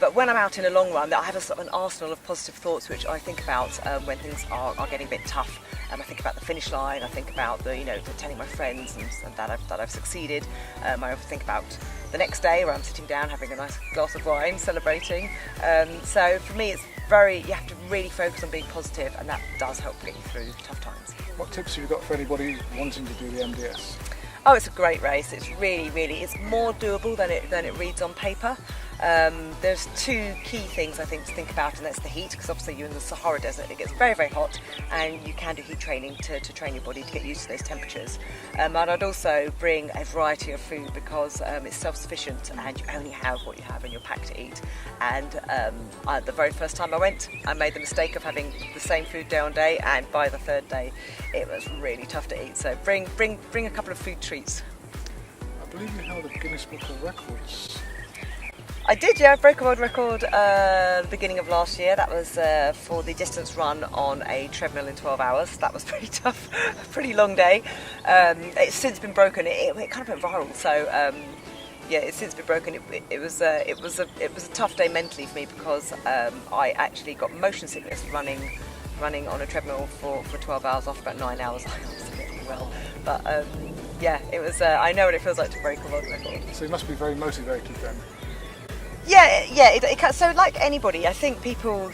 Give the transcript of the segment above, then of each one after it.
But when I'm out in a long run, I have a sort of an arsenal of positive thoughts which I think about when things are getting a bit tough. I think about the finish line. I think about the telling my friends and that I've succeeded. I think about the next day where I'm sitting down having a nice glass of wine, celebrating. So for me, you have to really focus on being positive, and that does help get you through tough times. What tips have you got for anybody wanting to do the MDS? Oh, it's a great race. It's really, it's more doable than it reads on paper. There's two key things I think to think about, and that's the heat, because obviously you're in the Sahara Desert. It gets very, very hot, and you can do heat training to train your body to get used to those temperatures. And I'd also bring a variety of food, because it's self-sufficient and you only have what you have in your pack to eat. And the very first time I went, I made the mistake of having the same food day on day, and by the third day it was really tough to eat. So bring a couple of food treats. I believe you held a Guinness Book of Records. I did, yeah. I broke a world record the beginning of last year. That was for the distance run on a treadmill in 12 hours. That was pretty tough, a pretty long day. It's since been broken. It kind of went viral, so yeah, it's since been broken. It was a tough day mentally for me, because I actually got motion sickness running on a treadmill for 12 hours after about 9 hours. I was getting well, but yeah, it was. I know what it feels like to break a world record. So you must be very motivated then. Yeah. So like anybody, I think people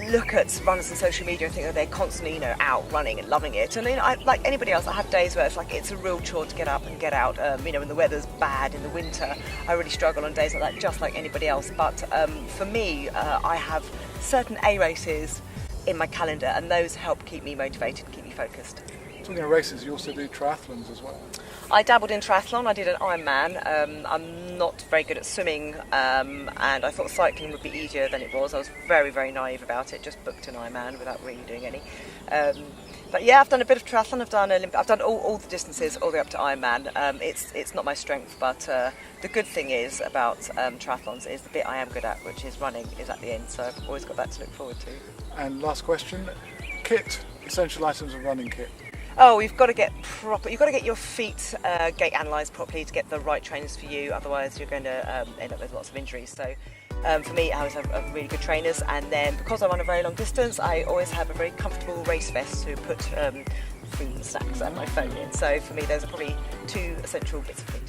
look at runners on social media and think that they're constantly, out running and loving it. And like anybody else, I have days where it's a real chore to get up and get out. When the weather's bad in the winter, I really struggle on days like that, just like anybody else. But for me, I have certain A races in my calendar, and those help keep me motivated and keep me focused. Talking of races, you also do triathlons as well. I dabbled in triathlon. I did an Ironman. I'm not very good at swimming, and I thought cycling would be easier than it was. I was very, very naive about it. Just booked an Ironman without really doing any. But yeah, I've done a bit of triathlon. I've done all the distances all the way up to Ironman. It's not my strength, but the good thing is about triathlons is the bit I am good at, which is running, is at the end. So I've always got that to look forward to. And last question, kit, essential items of running kit. Oh, you've got to get proper. You've got to get your feet gait analysed properly to get the right trainers for you. Otherwise, you're going to end up with lots of injuries. So, for me, I always have really good trainers. And then, because I run a very long distance, I always have a very comfortable race vest to put food and snacks and my phone in. So, for me, those are probably two essential bits of kit.